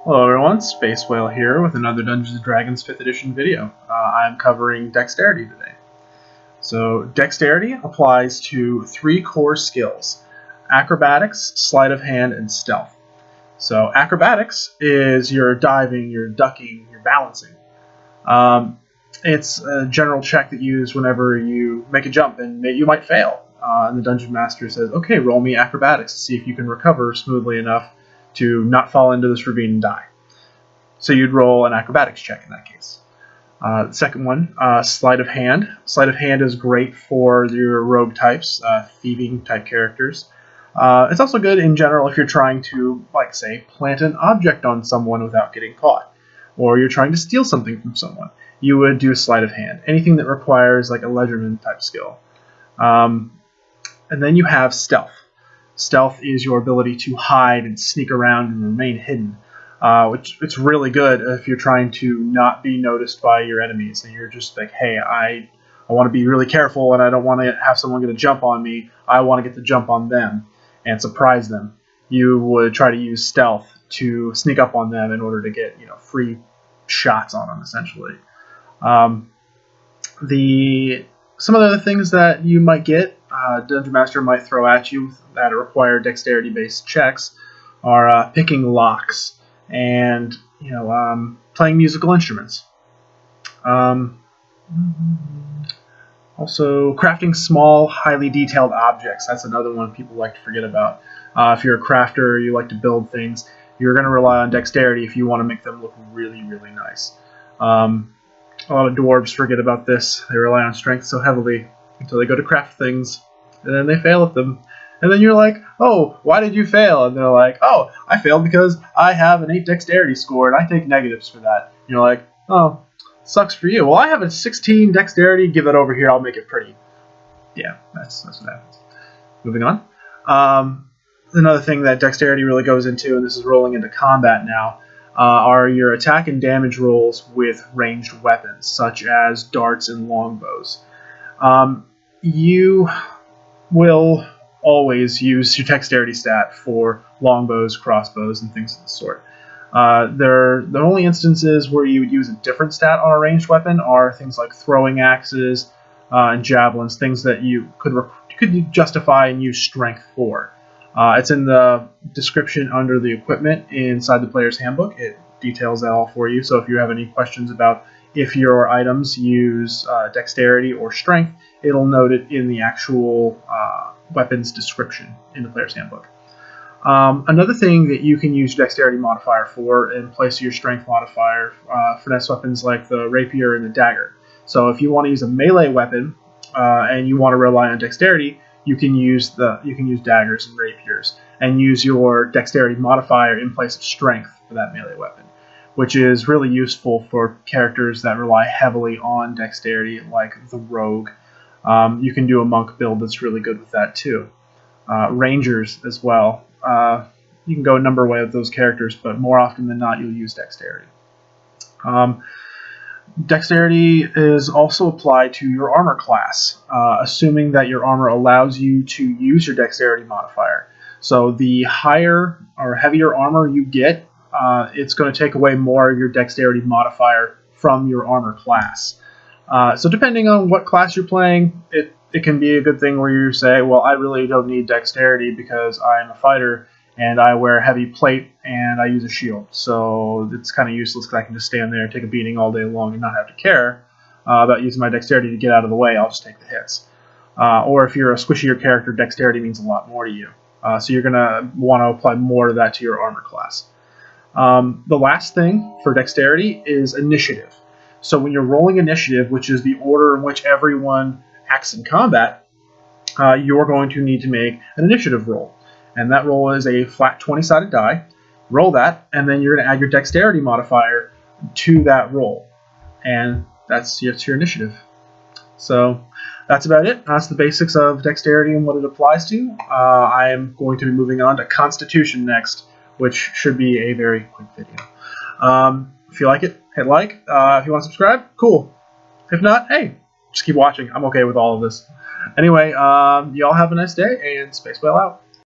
Hello everyone, Space Whale here with another Dungeons & Dragons 5th edition video. I'm covering Dexterity today. So Dexterity applies to 3 core skills: Acrobatics, Sleight of Hand, and Stealth. So Acrobatics is your diving, your ducking, your balancing. It's a general check that you use whenever you make a jump and you might fail. And the Dungeon Master says, okay, roll me Acrobatics to see if you can recover smoothly enough to not fall into this ravine and die. So you'd roll an acrobatics check in that case. The second one, Sleight of Hand. Sleight of Hand is great for your rogue types, thieving type characters. It's also good in general if you're trying to, like, say, plant an object on someone without getting caught, or you're trying to steal something from someone. You would do Sleight of Hand. Anything that requires like a Ledgerman type skill. And then you have Stealth. Stealth is your ability to hide and sneak around and remain hidden, which it's really good if you're trying to not be noticed by your enemies, and you're just like, hey, I want to be really careful, and I don't want to have someone get a jump on me. I want to get the jump on them and surprise them. You would try to use Stealth to sneak up on them in order to get free shots on them, essentially. Some of the other things that you might get, Dungeon Master might throw at you that require dexterity-based checks are picking locks and playing musical instruments. Also, crafting small, highly detailed objects. That's another one people like to forget about. If you're a crafter, you like to build things, you're going to rely on dexterity if you want to make them look really, really nice. A lot of dwarves forget about this. They rely on strength so heavily until they go to craft things, and then they fail at them. And then you're like, oh, why did you fail? And they're like, oh, I failed because I have an 8 dexterity score, and I take negatives for that. And you're like, oh, sucks for you. Well, I have a 16 dexterity. Give it over here. I'll make it pretty. Yeah, that's what happens. Moving on. Another thing that dexterity really goes into, and this is rolling into combat now, are your attack and damage rolls with ranged weapons, such as darts and longbows. You will always use your dexterity stat for longbows, crossbows, and things of the sort. The only instances where you would use a different stat on a ranged weapon are things like throwing axes and javelins, things that you could justify and use strength for. It's in the description under the equipment inside the player's handbook. It details that all for you. So if you have any questions about if your items use dexterity or strength, it'll note it in the actual weapons description in the player's handbook. Another thing that you can use dexterity modifier for in place of your strength modifier, finesse weapons like the rapier and the dagger. So if you want to use a melee weapon and you want to rely on dexterity, you can use daggers and rapiers and use your dexterity modifier in place of strength for that melee weapon, which is really useful for characters that rely heavily on dexterity, like the rogue. You can do a monk build that's really good with that too. Rangers as well. You can go a number of ways with those characters, but more often than not, you'll use dexterity. Dexterity is also applied to your armor class, assuming that your armor allows you to use your dexterity modifier. So the higher or heavier armor you get, it's going to take away more of your dexterity modifier from your armor class. So depending on what class you're playing, it can be a good thing where you say, well, I really don't need dexterity because I'm a fighter and I wear heavy plate and I use a shield. So it's kind of useless because I can just stand there and take a beating all day long and not have to care about using my dexterity to get out of the way. I'll just take the hits. Or if you're a squishier character, dexterity means a lot more to you. So you're going to want to apply more of that to your armor class. The last thing for dexterity is initiative. So when you're rolling initiative, which is the order in which everyone acts in combat, you're going to need to make an initiative roll. And that roll is a flat 20-sided die. Roll that, and then you're going to add your dexterity modifier to that roll. And that's your initiative. So that's about it. That's the basics of dexterity and what it applies to. I am going to be moving on to Constitution next, which should be a very quick video. If you like it, hit like. If you want to subscribe, cool. If not, hey, just keep watching. I'm okay with all of this. Anyway, y'all have a nice day, and Space Whale out.